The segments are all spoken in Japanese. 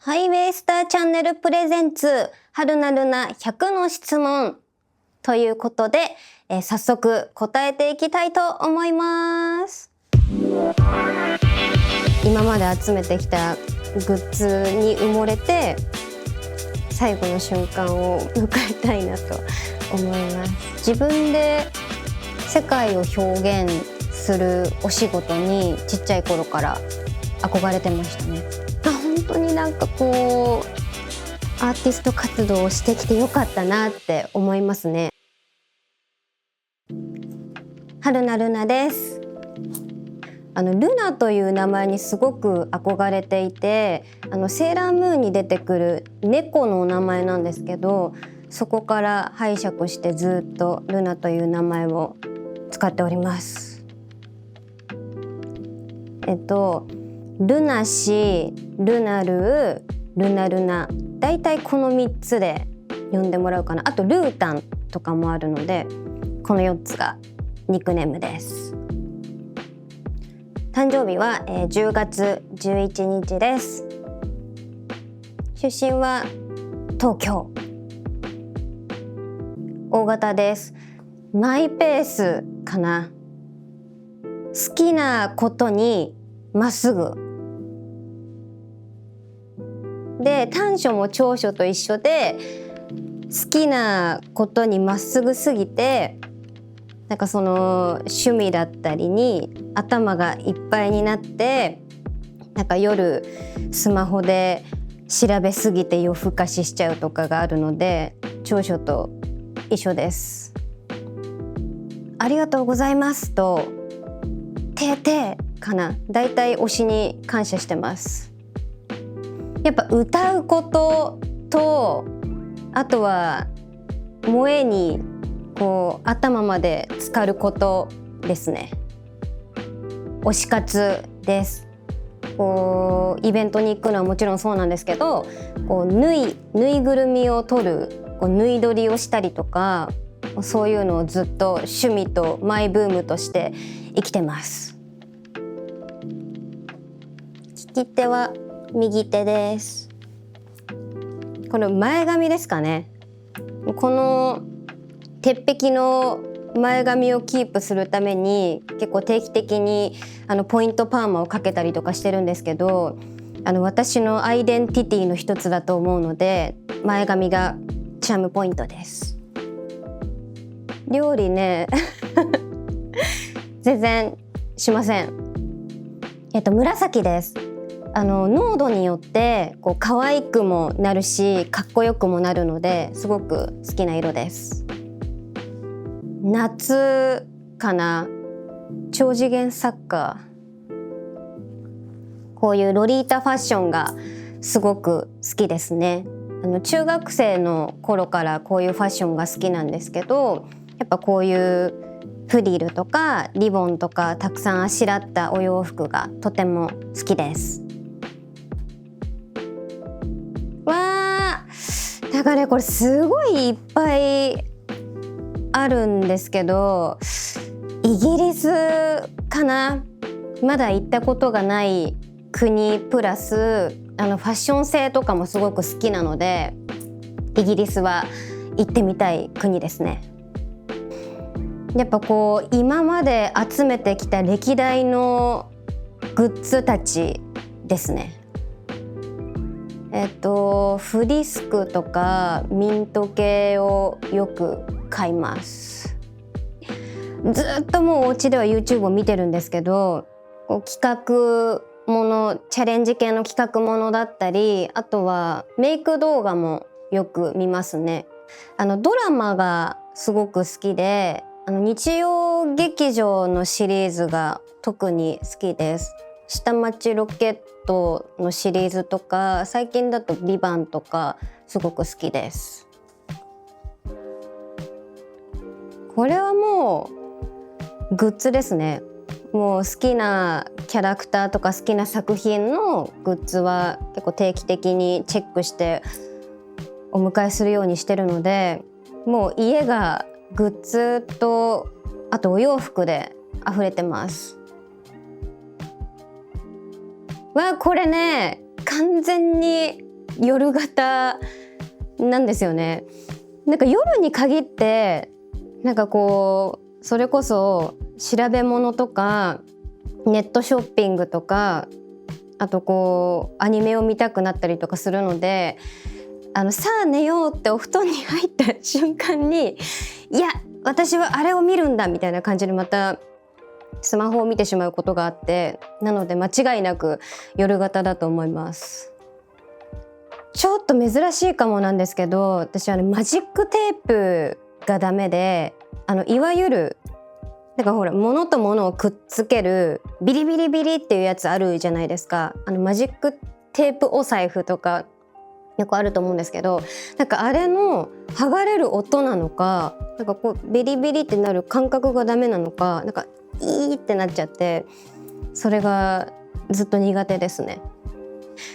ハイウェイスターチャンネルプレゼンツ春菜ルナ100の質問ということで、早速答えていきたいと思います。今まで集めてきたグッズに埋もれて最後の瞬間を迎えたいなと思います。自分で世界を表現するお仕事にちっちゃい頃から憧れてましたね。本当になんかこうアーティスト活動をしてきてよかったなって思いますね。春菜ルナです。ルナという名前にすごく憧れていて、セーラームーンに出てくる猫のお名前なんですけど、そこから拝借してずっとルナという名前を使っております。ルナシー、ルナルー、ルナルナ、だいたいこの3つで呼んでもらうかな。あとルータンとかもあるので、この4つがニックネームです。誕生日は10月11日です。出身は東京。大型です。マイペースかな。好きなことにまっすぐで、短所も長所と一緒で、好きなことにまっすぐすぎて、なんかその趣味だったりに頭がいっぱいになって、なんか夜スマホで調べすぎて夜更かししちゃうとかがあるので、長所と一緒です。ありがとうございますとてーてーかな。だいたい推しに感謝してます。やっぱ歌うことと、あとは萌えにこう頭まで浸かることですね。推し活です。こうイベントに行くのはもちろんそうなんですけど、こうぬいぐるみを取る、こうぬい撮りをしたりとか、そういうのをずっと趣味とマイブームとして生きてます。利き手は右手です。この前髪ですかね。この鉄壁の前髪をキープするために結構定期的にポイントパーマをかけたりとかしてるんですけど、私のアイデンティティの一つだと思うので、前髪がチャームポイントです。料理ね全然しません。紫です。濃度によってこう可愛くもなるしかっこよくもなるので、すごく好きな色です。夏かな。超次元サッカー、こういうロリータファッションがすごく好きですね。中学生の頃からこういうファッションが好きなんですけど、やっぱこういうフリルとかリボンとかたくさんあしらったお洋服がとても好きです。だからこれすごいいっぱいあるんですけど、イギリスかな。まだ行ったことがない国プラスファッション性とかもすごく好きなので、イギリスは行ってみたい国ですね。やっぱこう今まで集めてきた歴代のグッズたちですね。フリスクとかミント系をよく買います。ずっともうお家では YouTube を見てるんですけど、企画もの、チャレンジ系の企画ものだったり、あとはメイク動画もよく見ますね。ドラマがすごく好きで、日曜劇場のシリーズが特に好きです。下町ロケットのシリーズとか、最近だとビバンとかすごく好きです。これはもうグッズですね。もう好きなキャラクターとか好きな作品のグッズは結構定期的にチェックしてお迎えするようにしてるので、もう家がグッズとあとお洋服で溢れてます。これね完全に夜型なんですよね。なんか夜に限ってなんかこうそれこそ調べ物とかネットショッピングとか、あとこうアニメを見たくなったりとかするので、さあ寝ようってお布団に入った瞬間に、いや私はあれを見るんだみたいな感じでまたスマホを見てしまうことがあって、なので間違いなく夜型だと思います。ちょっと珍しいかもなんですけど、私マジックテープがダメで、いわゆるなんかほら物と物をくっつけるビリビリビリっていうやつあるじゃないですか。マジックテープお財布とかよくあると思うんですけど、なんかあれの剥がれる音なのか、なんかこうビリビリってなる感覚がダメなのか、なんかいーってなっちゃって、それがずっと苦手ですね。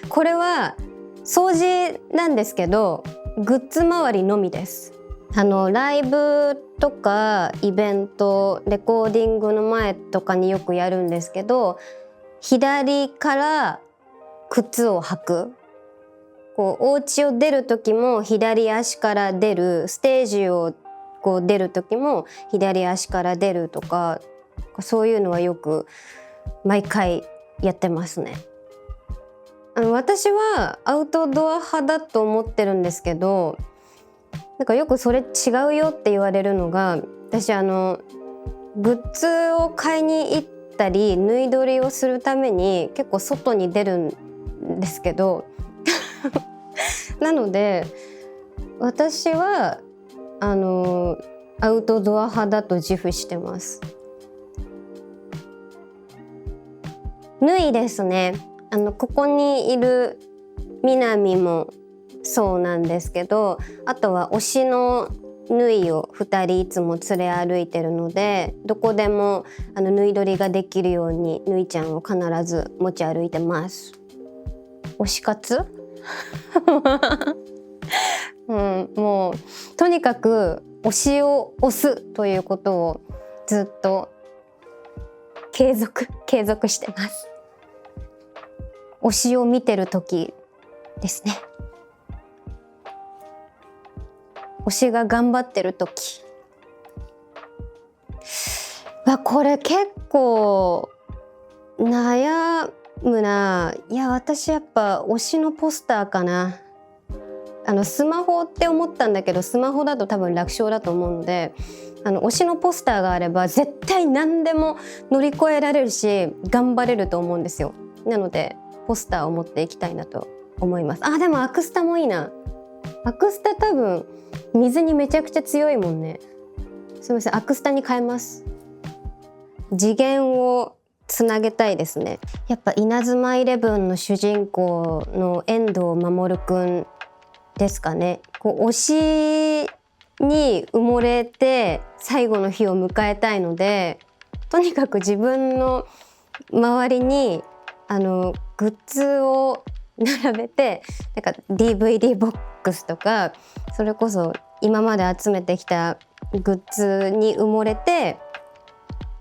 これは掃除なんですけど、グッズ周りのみです。ライブとかイベント、レコーディングの前とかによくやるんですけど、左から靴を履く、こうお家を出る時も左足から出る、ステージをこう出る時も左足から出るとか、そういうのはよく毎回やってますね。私はアウトドア派だと思ってるんですけど、なんかよくそれ違うよって言われるのが、私グッズを買いに行ったり縫い撮りをするために結構外に出るんですけどなので私はアウトドア派だと自負してます。縫いですね。ここにいる南もそうなんですけど、あとは推しの縫いを2人いつも連れ歩いてるので、どこでも縫い撮りができるように縫いちゃんを必ず持ち歩いてます。推し活もうとにかく推しを推すということをずっと継続してます。推しを見てる時ですね。推しが頑張ってる時は、これ結構悩むな。いや私やっぱ推しのポスターかな。スマホって思ったんだけど、スマホだと多分楽勝だと思うので、推しのポスターがあれば絶対何でも乗り越えられるし頑張れると思うんですよ。なのでポスターを持っていきたいなと思います。でもアクスタもいいな。アクスタ多分水にめちゃくちゃ強いもんね。すみません、アクスタに変えます。次元をつなげたいですね。やっぱ稲妻イレブンの主人公の遠藤守くんですかね。こう推しに埋もれて最後の日を迎えたいので、とにかく自分の周りにグッズを並べて、なんか DVD ボックスとか、それこそ今まで集めてきたグッズに埋もれて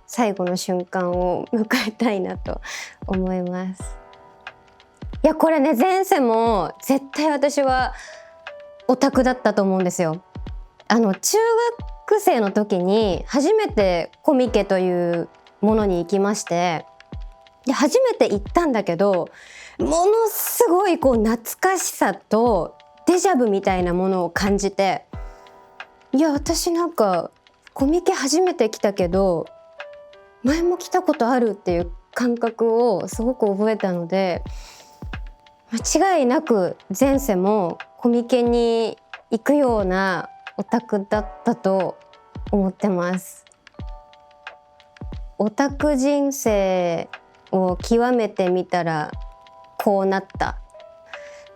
最後の瞬間を迎えたいなと思います。いやこれね、前世も絶対私はオタクだったと思うんですよ。中学生の時に初めてコミケというものに行きまして、で初めて行ったんだけど、ものすごいこう懐かしさとデジャブみたいなものを感じて、いや私なんかコミケ初めて来たけど前も来たことあるっていう感覚をすごく覚えたので、間違いなく前世もコミケに行くようなオタクだったと思ってます。オタク人生を極めてみたらこうなった。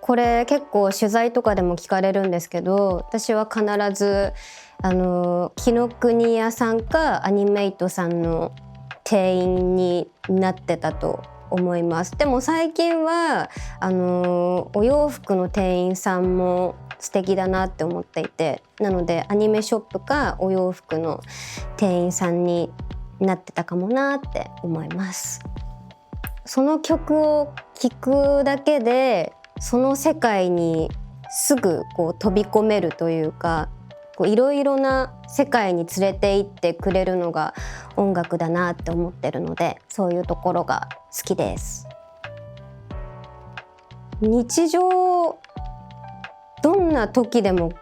これ結構取材とかでも聞かれるんですけど、私は必ず紀ノ国屋さんかアニメイトさんの店員になってたと思います。でも最近はお洋服の店員さんも素敵だなって思っていて、なのでアニメショップかお洋服の店員さんになってたかもなって思います。その曲を聴くだけでその世界にすぐこう飛び込めるというか、いろいろな世界に連れて行ってくれるのが音楽だなって思ってるので、そういうところが好きです。日常どんな時でも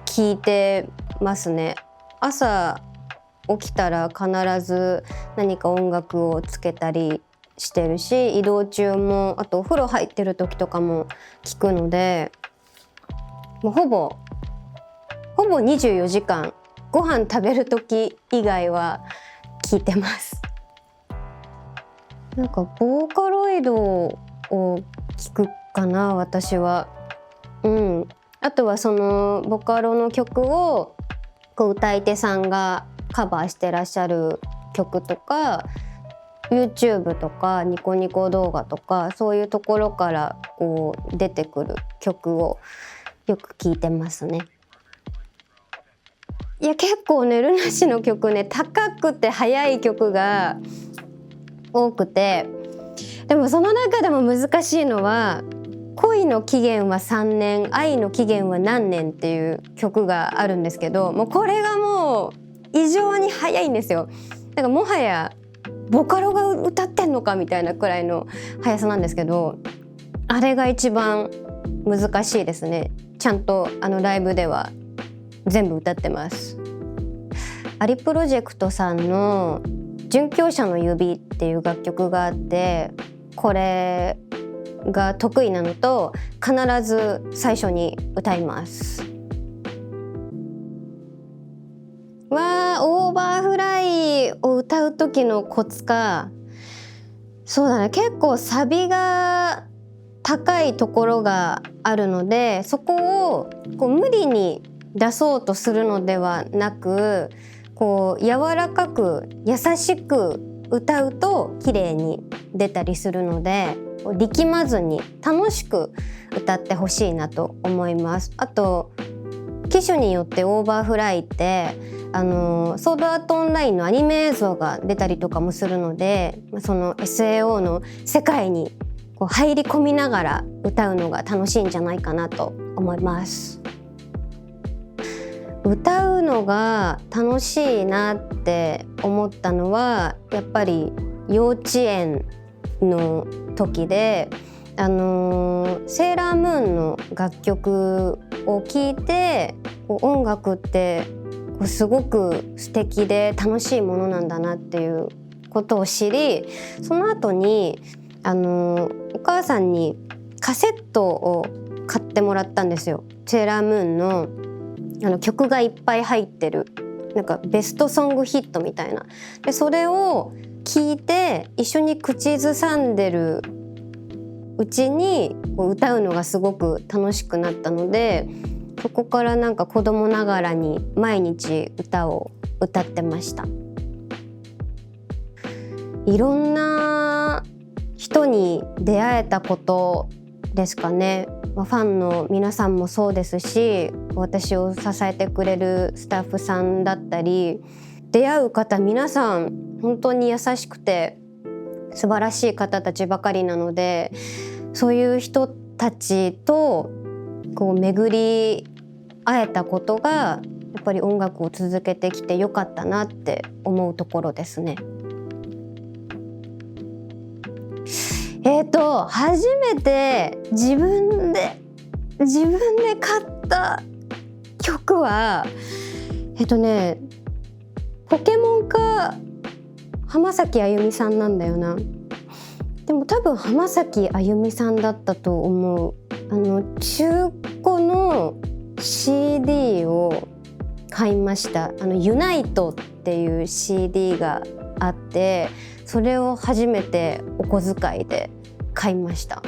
聴いてますね。朝起きたら必ず何か音楽をつけたりしてるし、移動中も、あとお風呂入ってる時とかも聴くので、もうほぼ24時間、ご飯食べる時以外は聴いてます。なんかボーカロイドを聴くかな、私は。あとはそのボカロの曲をこう歌い手さんがカバーしてらっしゃる曲とか、 YouTube とかニコニコ動画とか、そういうところからこう出てくる曲をよく聴いてますね。いや結構ね、ルナシーの曲ね、高くて速い曲が多くて、でもその中でも難しいのは恋の期限は3年、愛の期限は何年っていう曲があるんですけど、もうこれがもう異常に速いんですよ。だからもはやボカロが歌ってんのかみたいなくらいの速さなんですけど、あれが一番難しいですね。ちゃんとライブでは全部歌ってます。アリプロジェクトさんの殉教者の指っていう楽曲があって、これが得意なのと必ず最初に歌います。オーバーフライを歌う時のコツか、そうだね、結構サビが高いところがあるので、そこをこう無理に出そうとするのではなく、こう柔らかく優しく歌うと綺麗に出たりするので、力まずに楽しく歌ってほしいなと思います。あと機種によってオーバーフライってソードアートオンラインのアニメ映像が出たりとかもするので、その SAO の世界にこう入り込みながら歌うのが楽しいんじゃないかなと思います。歌うのが楽しいなって思ったのはやっぱり幼稚園の時で、セーラームーンの楽曲を聴いて、音楽ってすごく素敵で楽しいものなんだなっていうことを知り、その後にお母さんにカセットを買ってもらったんですよ。セーラームーンの曲がいっぱい入ってる、なんかベストソングヒットみたいな。でそれを聞いて一緒に口ずさんでるうちに歌うのがすごく楽しくなったので、そこからなんか子供ながらに毎日歌を歌ってました。いろんな人に出会えたことですかね。ファンの皆さんもそうですし、私を支えてくれるスタッフさんだったり、出会う方皆さん本当に優しくて素晴らしい方たちばかりなので、そういう人たちとこう巡り会えたことがやっぱり音楽を続けてきてよかったなって思うところですね。初めて自分で買った曲はポケモンか浜崎あゆみさんなんだよな。でも多分浜崎あゆみさんだったと思う。中古の CD を買いました。ユナイトっていう CD があって、それを初めてお小遣いで買いました。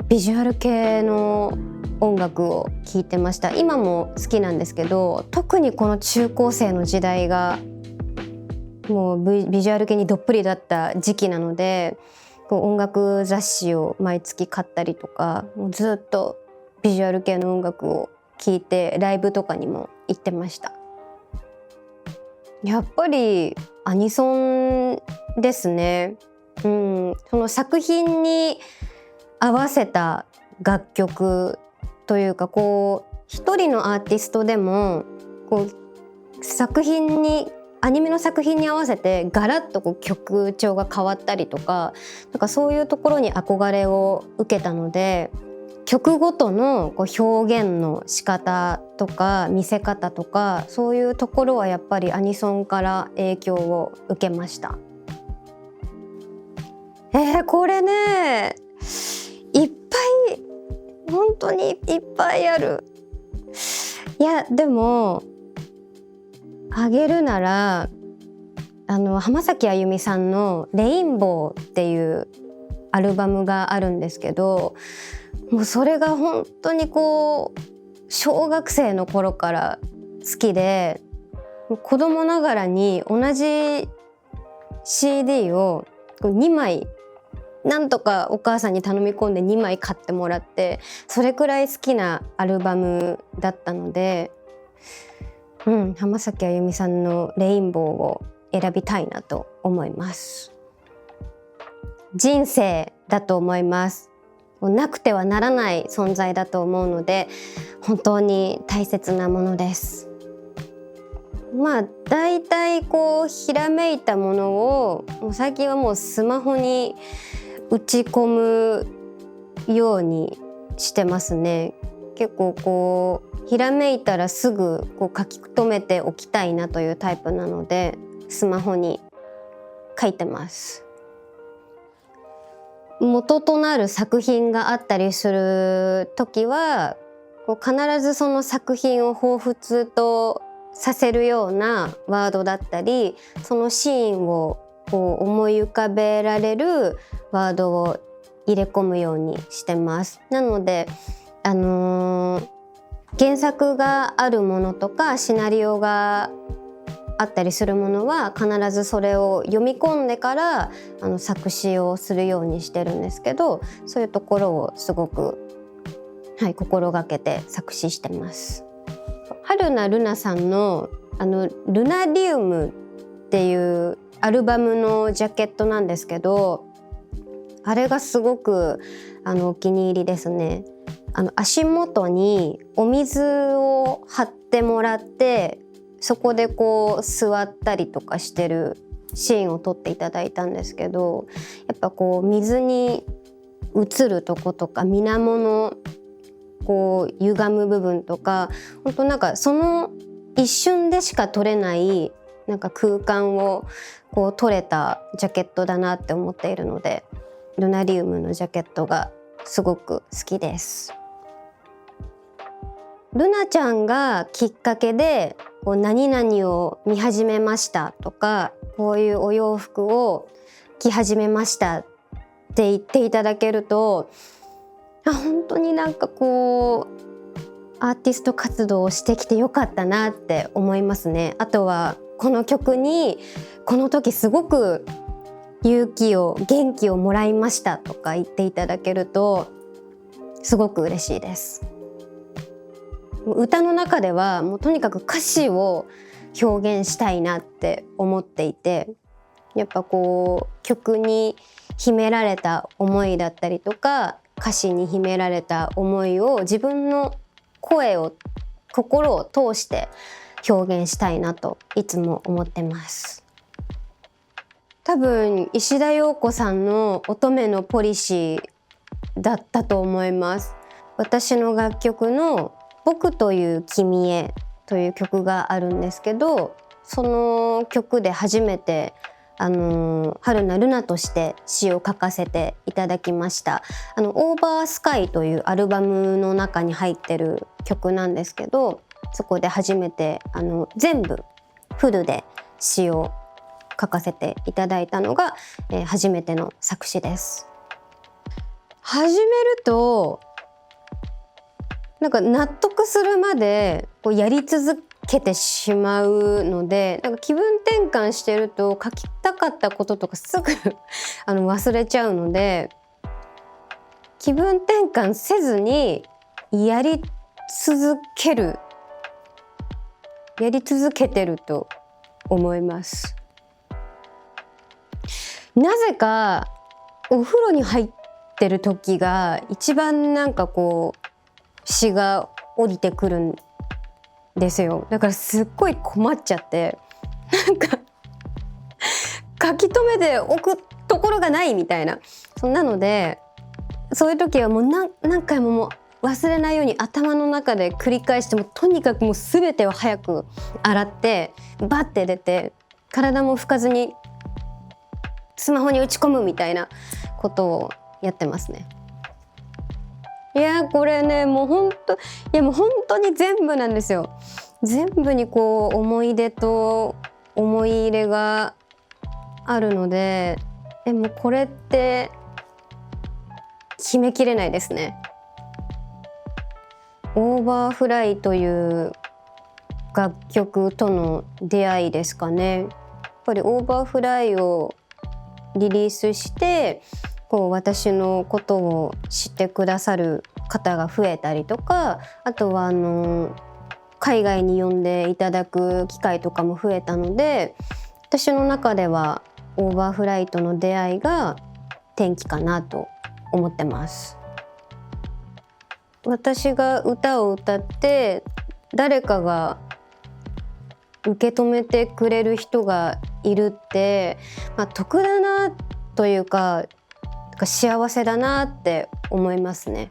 ビジュアル系の音楽を聴いてました。今も好きなんですけど、特にこの中高生の時代がもうビジュアル系にどっぷりだった時期なので、音楽雑誌を毎月買ったりとか、もうずっとビジュアル系の音楽を聴いてライブとかにも行ってました。やっぱりアニソンですね。その作品に合わせた楽曲というか、こう一人のアーティストでもこう作品にアニメの作品に合わせてガラッとこう曲調が変わったりとか、なんかそういうところに憧れを受けたので、曲ごとのこう表現の仕方とか見せ方とか、そういうところはやっぱりアニソンから影響を受けました。これね、いっぱい、本当にいっぱいある。いやでもあげるなら浜崎あゆみさんの「レインボー」っていうアルバムがあるんですけど、もうそれが本当にこう小学生の頃から好きで、もう子供ながらに同じ CD を2枚なんとかお母さんに頼み込んで2枚買ってもらって、それくらい好きなアルバムだったので、浜崎あゆみさんのレインボーを選びたいなと思います。人生だと思います。なくてはならない存在だと思うので、本当に大切なものです。だいたいこうひらめいたものをもう最近はもうスマホに打ち込むようにしてますね。結構こうひらめいたらすぐこう書き留めておきたいなというタイプなので、スマホに書いてます。元となる作品があったりする時はこう必ずその作品を彷彿とさせるようなワードだったり、そのシーンをこう思い浮かべられるワードを入れ込むようにしてます。なので原作があるものとかシナリオがあったりするものは必ずそれを読み込んでから作詞をするようにしてるんですけど、そういうところをすごく、心がけて作詞してます。春名ルナさんのルナリウムっていうアルバムのジャケットなんですけど、あれがすごくお気に入りですね。足元にお水を張ってもらって、そこでこう座ったりとかしてるシーンを撮っていただいたんですけど、やっぱこう水に映るとことか水面のこう歪む部分とか、本当なんかその一瞬でしか撮れないなんか空間をこう撮れたジャケットだなって思っているので、ルナリウムのジャケットがすごく好きです。ルナちゃんがきっかけでこう何々を見始めましたとか、こういうお洋服を着始めましたって言っていただけると、本当になんかこうアーティスト活動をしてきてよかったなって思いますね。あとはこの曲にこの時すごく勇気を元気をもらいましたとか言っていただけるとすごく嬉しいです。歌の中ではもうとにかく歌詞を表現したいなって思っていて、やっぱこう曲に秘められた思いだったりとか、歌詞に秘められた思いを自分の声を心を通して表現したいなといつも思ってます。多分石田洋子さんの乙女のポリシーだったと思います。私の楽曲の僕という君へという曲があるんですけど、その曲で初めて春名ルナとして詩を書かせていただきました。オーバースカイというアルバムの中に入ってる曲なんですけど、そこで初めて全部フルで詩を書かせていただいたのが、初めての作詞です。始めるとなんか納得するまでこうやり続けてしまうので、なんか気分転換してると書きたかったこととかすぐ忘れちゃうので、気分転換せずにやり続けてると思います。なぜかお風呂に入ってる時が一番なんかこう詩が降りてくるんですよ。だからすっごい困っちゃって、なんか書き留めておくところがないみたいな。なのでそういう時はもう何回ももう忘れないように頭の中で繰り返して、もうとにかくもう全てを早く洗ってバッて出て、体も拭かずにスマホに打ち込むみたいなことをやってますね。いやこれねもう本当に全部なんですよ。全部にこう思い出と思い入れがあるので、でもこれって決めきれないですね。オーバーフライという楽曲との出会いですかね。やっぱりオーバーフライをリリースしてこう私のことを知ってくださる方が増えたりとか、あとは海外に呼んでいただく機会とかも増えたので、私の中ではオーバーフライとの出会いが転機かなと思ってます。私が歌を歌って誰かが受け止めてくれる人がいるって、得だなというか幸せだなって思いますね。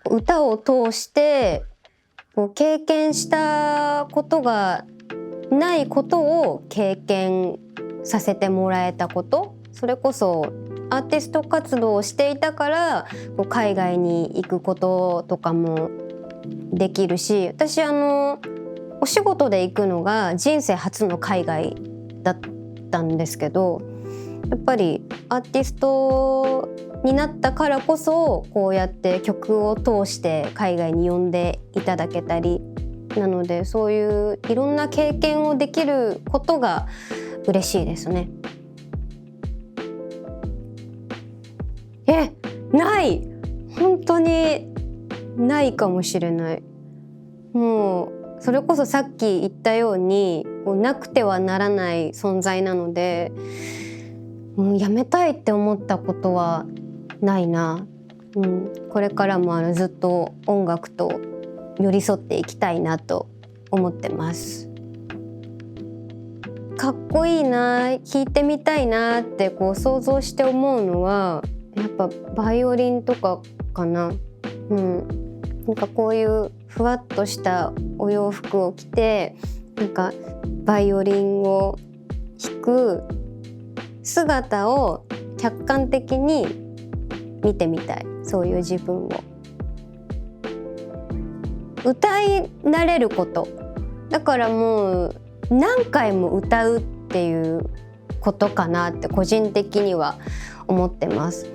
歌を通して経験したことがないことを経験させてもらえたこと、それこそアーティスト活動をしていたから海外に行くこととかもできるし、私お仕事で行くのが人生初の海外だったんですけど、やっぱりアーティストになったからこそこうやって曲を通して海外に呼んでいただけたり、なのでそういういろんな経験をできることが嬉しいですね。ない本当にないかもしれない。もうそれこそさっき言ったようになくてはならない存在なので、もうやめたいって思ったことはないな。これからもずっと音楽と寄り添っていきたいなと思ってます。かっこいいな、弾いてみたいなって想像して思うのはやっぱバイオリンとかかな。なんかこういうふわっとしたお洋服を着てなんかバイオリンを弾く姿を客観的に見てみたい。そういう自分を歌い慣れること、だからもう何回も歌うっていうことかなって個人的には思ってます。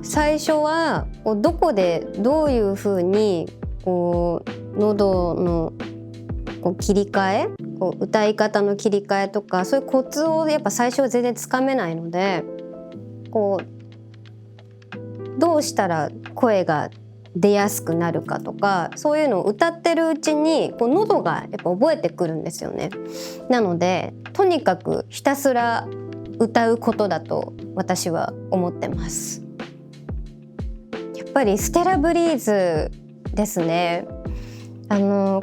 最初はどこでどういうふうに喉の切り替え、歌い方の切り替えとかそういうコツをやっぱ最初は全然つかめないので、どうしたら声が出やすくなるかとか、そういうのを歌ってるうちに喉がやっぱ覚えてくるんですよね。なのでとにかくひたすら歌うことだと私は思ってます。やっぱりステラブリーズですね。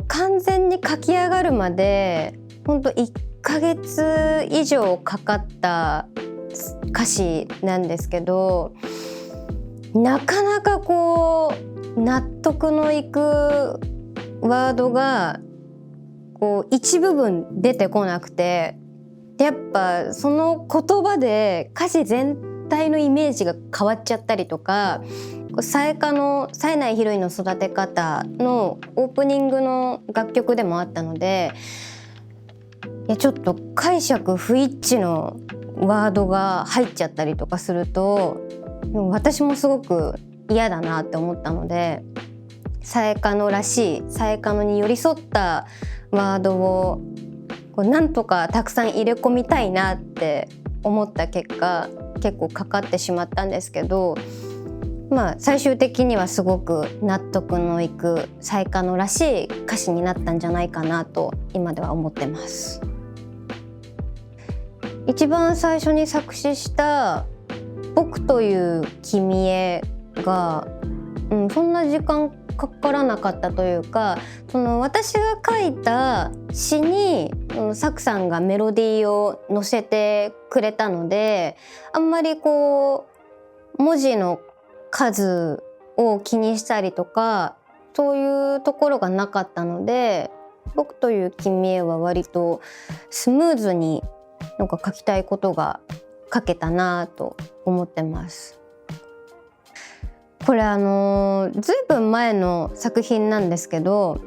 完全に書き上がるまで本当1ヶ月以上かかった歌詞なんですけど、なかなか納得のいくワードが一部分出てこなくて、でやっぱその言葉で歌詞全体のイメージが変わっちゃったりとか、冴えないヒロインの育て方のオープニングの楽曲でもあったので、ちょっと解釈不一致のワードが入っちゃったりとかすると私もすごく嫌だなって思ったので、冴えかのらしい冴えかのに寄り添ったワードをなんとかたくさん入れ込みたいなって思った結果結構かかってしまったんですけど、最終的にはすごく納得のいく冴えかのらしい歌詞になったんじゃないかなと今では思ってます。一番最初に作詞した僕という君へが、そんな時間かからなかったというか、その私が書いた詩にサクさんがメロディーを乗せてくれたので、あんまりこう文字の数を気にしたりとかそういうところがなかったので、僕という君へは割とスムーズになんか書きたいことが書けたなと思ってます。これずいぶん前の作品なんですけど、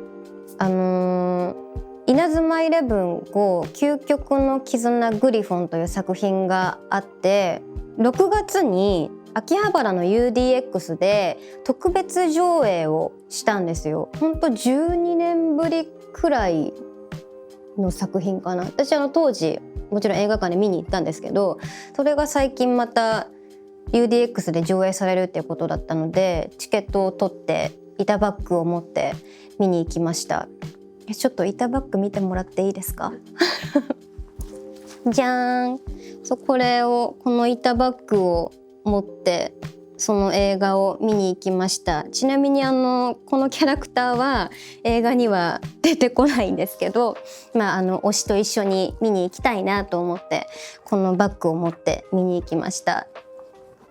稲妻イレブン5究極の絆グリフォンという作品があって、6月に秋葉原の UDX で特別上映をしたんですよ。ほんと12年ぶりくらいの作品かな。私当時もちろん映画館で見に行ったんですけど、それが最近また UDX で上映されるっていうことだったので、チケットを取って板バッグを持って見に行きました。ちょっと板バッグ見てもらっていいですか？じゃーん。この板バッグを持ってその映画を見に行きました。ちなみにこのキャラクターは映画には出てこないんですけど、推しと一緒に見に行きたいなと思ってこのバッグを持って見に行きました。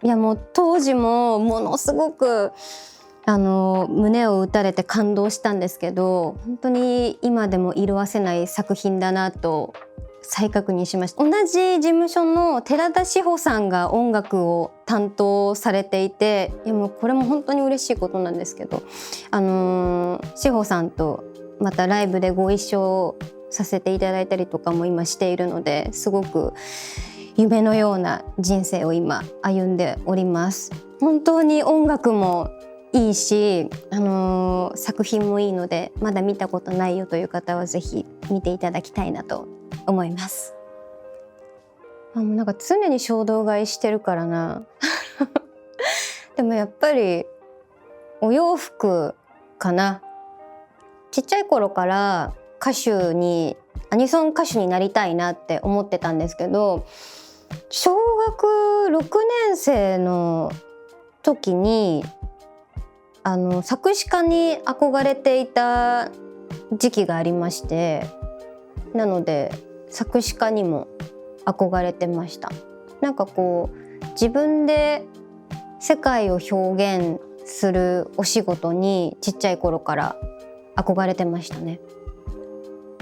いや、もう当時もものすごく胸を打たれて感動したんですけど、本当に今でも色褪せない作品だなと再確認しました。同じ事務所の寺田志保さんが音楽を担当されていて、いやもうこれも本当に嬉しいことなんですけど、志保さんとまたライブでご一緒させていただいたりとかも今しているので、すごく夢のような人生を今歩んでおります。本当に音楽もいいし、作品もいいので、まだ見たことないよという方はぜひ見ていただきたいなと思います。なんか常に衝動買いしてるからな。でもやっぱりお洋服かな。ちっちゃい頃からアニソン歌手になりたいなって思ってたんですけど、小学6年生の時に作詞家に憧れていた時期がありまして、なので作詞家にも憧れてました。なんかこう自分で世界を表現するお仕事にちっちゃい頃から憧れてましたね。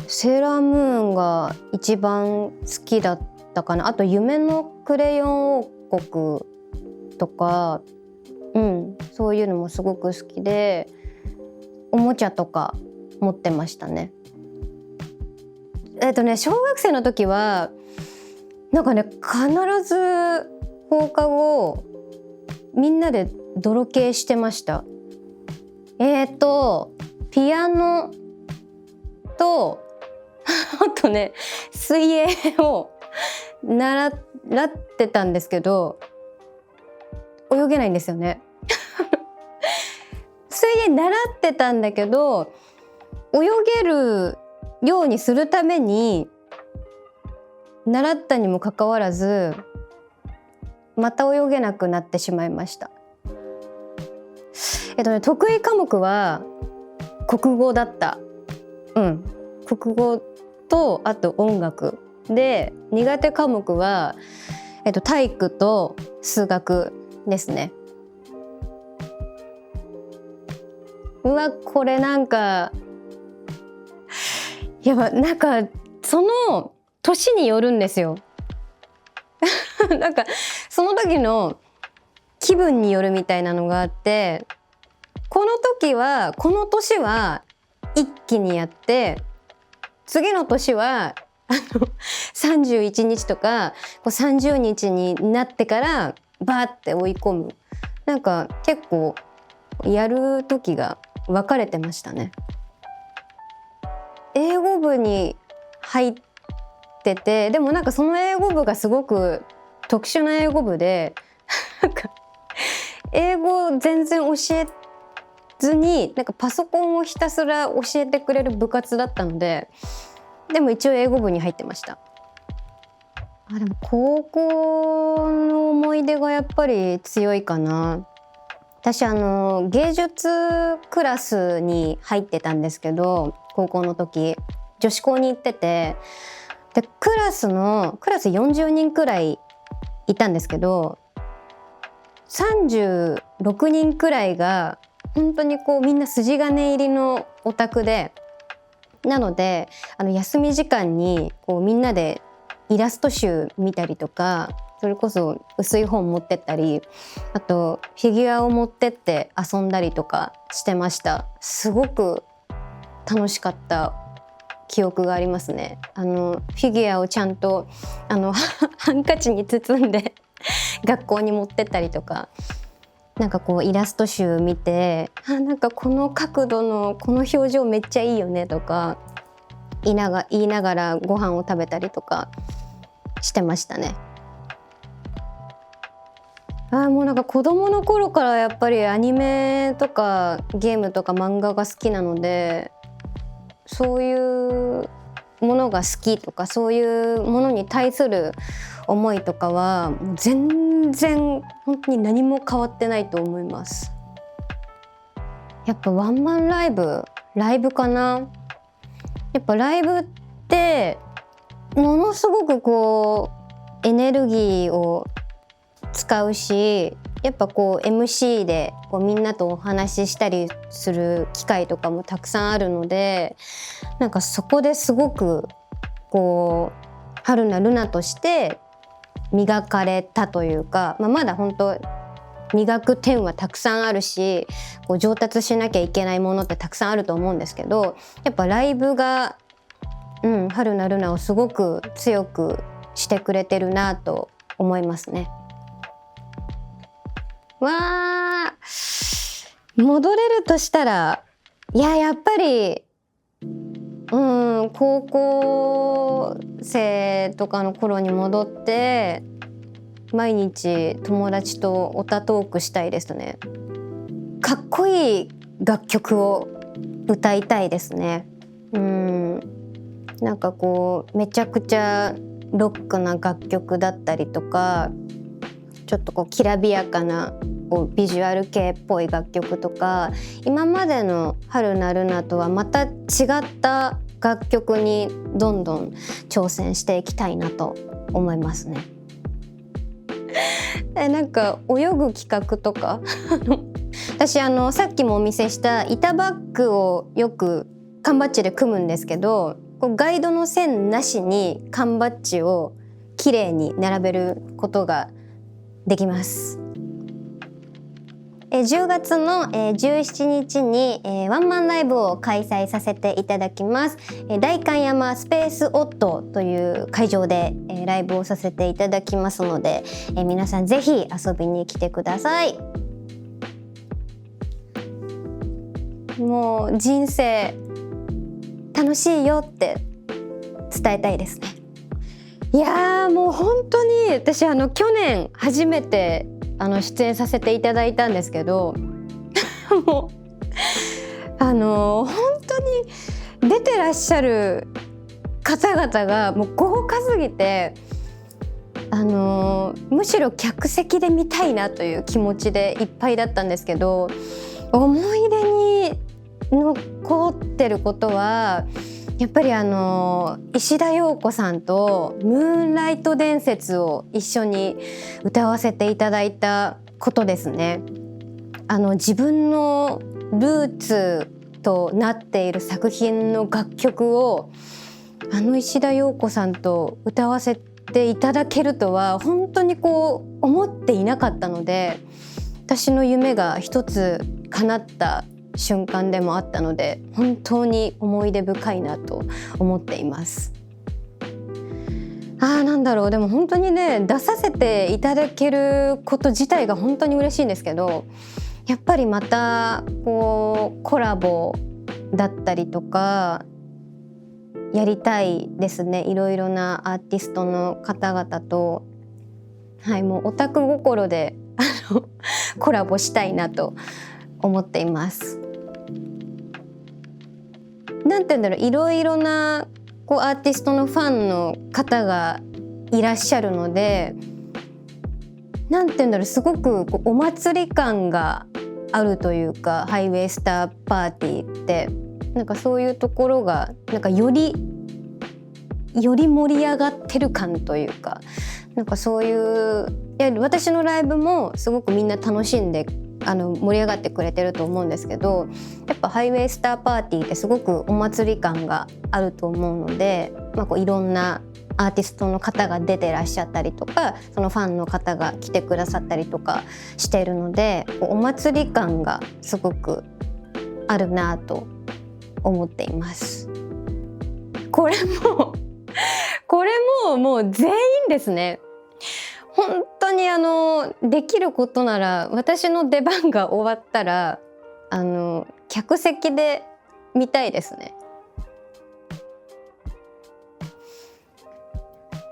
セーラームーンが一番好きだったかな。あと夢のクレヨン王国とか、そういうのもすごく好きで、おもちゃとか持ってましたね。小学生の時はなんかね、必ず放課後みんなで泥系してました。ピアノとあとね、水泳を習ってたんですけど、泳げないんですよね。水泳習ってたんだけど、泳げるようにするために習ったにもかかわらず、また泳げなくなってしまいました。得意科目は国語だった。国語とあと音楽で、苦手科目は体育と数学ですね。これなんかなんかその年によるんですよ。なんかその時の気分によるみたいなのがあって、この年は一気にやって、次の年は31日とか30日になってからバーって追い込む。なんか結構やる時が分かれてましたね。英語部に入ってて、でもなんかその英語部がすごく特殊な英語部で、なんか英語全然教えずに、なんかパソコンをひたすら教えてくれる部活だったので、でも一応英語部に入ってました。でも高校の思い出がやっぱり強いかな。私芸術クラスに入ってたんですけど、高校の時女子校に行ってて、でクラス40人くらいいたんですけど、36人くらいが本当にこうみんな筋金入りのオタクで、なので休み時間にこうみんなでイラスト集見たりとか、それこそ薄い本持ってったり、あとフィギュアを持ってって遊んだりとかしてました。すごく楽しかった記憶がありますね。フィギュアをちゃんとハンカチに包んで学校に持ってったりとか、なんかこうイラスト集見て、なんかこの角度のこの表情めっちゃいいよねとか言いながらご飯を食べたりとかしてましたね。もうなんか子供の頃からやっぱりアニメとかゲームとか漫画が好きなので、そういうものが好きとか、そういうものに対する思いとかはもう全然本当に何も変わってないと思います。やっぱワンマンライブかな。やっぱライブってものすごくこうエネルギーを使うし、やっぱこう MC でこうみんなとお話ししたりする機会とかもたくさんあるので、なんかそこですごくこう春菜ルナとして磨かれたというか、まだ本当磨く点はたくさんあるし、こう上達しなきゃいけないものってたくさんあると思うんですけど、やっぱライブが、春菜ルナをすごく強くしてくれてるなと思いますね。戻れるとしたら、やっぱり高校生とかの頃に戻って毎日友達とオタトークしたいですね。かっこいい楽曲を歌いたいですね。なんかこうめちゃくちゃロックな楽曲だったりとか、ちょっとこうきらびやかなこうビジュアル系っぽい楽曲とか、今までの春菜ルナとはまた違った楽曲にどんどん挑戦していきたいなと思いますね。なんか泳ぐ企画とか私さっきもお見せした板バッグをよく缶バッジで組むんですけど、こうガイドの線なしに缶バッジをきれいに並べることができます。10月の17日にワンマンライブを開催させていただきます。代官山スペースオットという会場でライブをさせていただきますので、皆さんぜひ遊びに来てください。もう人生楽しいよって伝えたいですね。いやもう本当に私去年初めて出演させていただいたんですけどもう本当に出てらっしゃる方々がもう豪華すぎて、むしろ客席で見たいなという気持ちでいっぱいだったんですけど、思い出に残ってることはやっぱり石田洋子さんとムーンライト伝説を一緒に歌わせていただいたことですね。自分のルーツとなっている作品の楽曲を石田洋子さんと歌わせていただけるとは本当にこう思っていなかったので、私の夢が一つ叶った瞬間でもあったので、本当に思い出深いなと思っています。なんだろう、でも本当にね、出させていただけること自体が本当に嬉しいんですけど、やっぱりまたこうコラボだったりとかやりたいですね。いろいろなアーティストの方々と、もうオタク心でコラボしたいなと思っています。なんて言うんだろう、いろいろなこうアーティストのファンの方がいらっしゃるので、なんて言うんだろう、すごくこうお祭り感があるというか、ハイウェイスターパーティーってなんかそういうところがなんかより盛り上がってる感というか、なんかそういう私のライブもすごくみんな楽しんで盛り上がってくれてると思うんですけど、やっぱハイウェイスターパーティーってすごくお祭り感があると思うので、こういろんなアーティストの方が出てらっしゃったりとか、そのファンの方が来てくださったりとかしているので、お祭り感がすごくあるなと思っています。これももう全員ですね。本当にできることなら私の出番が終わったら客席で見たいですね。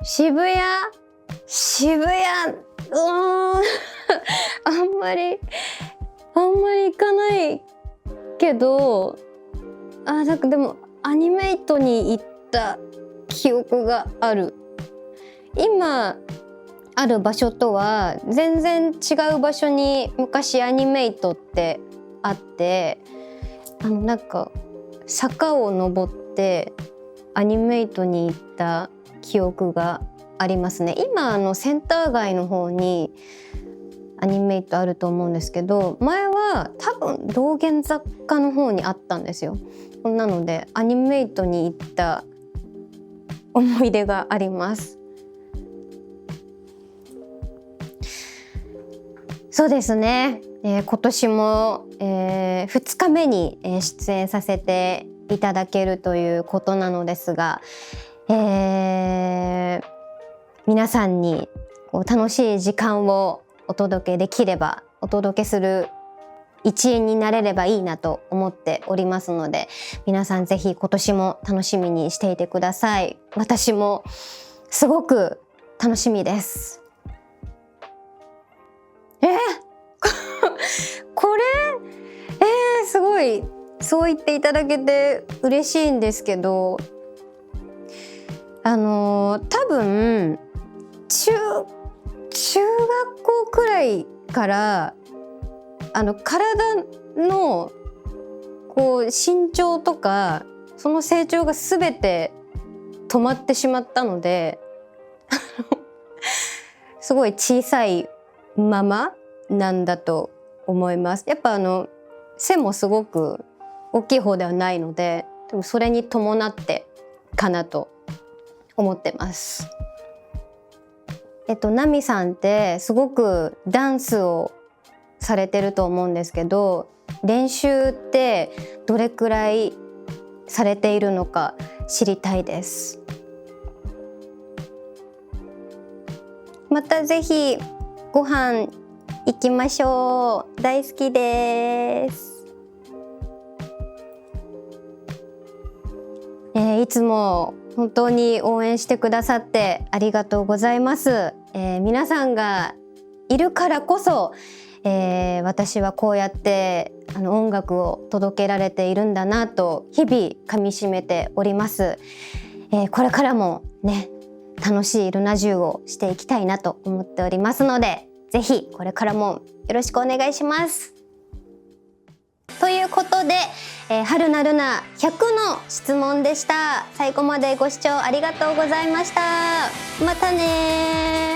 渋谷あんまり行かないけど、なんかでもアニメイトに行った記憶がある。今ある場所とは全然違う場所に昔アニメイトってあって、なんか坂を登ってアニメイトに行った記憶がありますね。今センター街の方にアニメイトあると思うんですけど、前は多分道玄坂の方にあったんですよ。なのでアニメイトに行った思い出があります。そうですね、今年も、2日目に出演させていただけるということなのですが、皆さんに楽しい時間をお届けする一員になれればいいなと思っておりますので、皆さんぜひ今年も楽しみにしていてください。私もすごく楽しみです。これすごいそう言っていただけて嬉しいんですけど、多分中学校くらいから体のこう身長とかその成長が全て止まってしまったので、すごい小さいままなんだと思います。やっぱ背もすごく大きい方ではないので、でもそれに伴ってかなと思ってます。ナミさんってすごくダンスをされてると思うんですけど、練習ってどれくらいされているのか知りたいです。またぜひご飯行きましょう。大好きです。いつも本当に応援してくださってありがとうございます。皆さんがいるからこそ、私はこうやって音楽を届けられているんだなと日々噛みしめております。これからもね、楽しいルナジュをしていきたいなと思っておりますので、ぜひこれからもよろしくお願いします。ということで、春菜ルナ100の質問でした。最後までご視聴ありがとうございました。またね。